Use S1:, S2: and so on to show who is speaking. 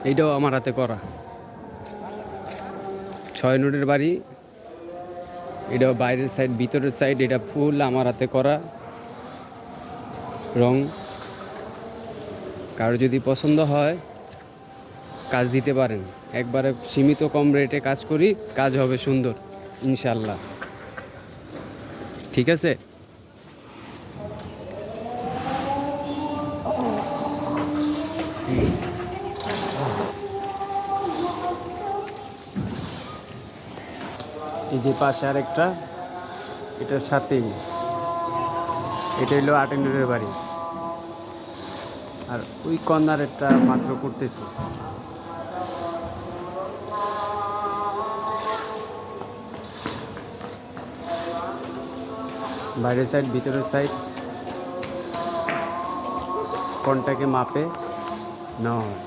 S1: এইটাও আমার হাতে করা 6 নোটের বাড়ি। এটাও বাইরের সাইড ভিতরের সাইড এটা ফুল আমার হাতে করা রং। কারো যদি পছন্দ হয় কাজ দিতে পারেন, একবারে সীমিত কম রেটে কাজ করি, কাজ হবে সুন্দর ইনশাল্লাহ। ঠিক আছে। এই যে পাশে আরেকটা, এটার সাথেই, এটা হলো 8 নোটের বাড়ি। আর ওই কর্নারেরটা মাত্র করতেছি। বাইরের সাইড ভিতরের সাইড কোনটাকে মাপে নেওয়া হয়।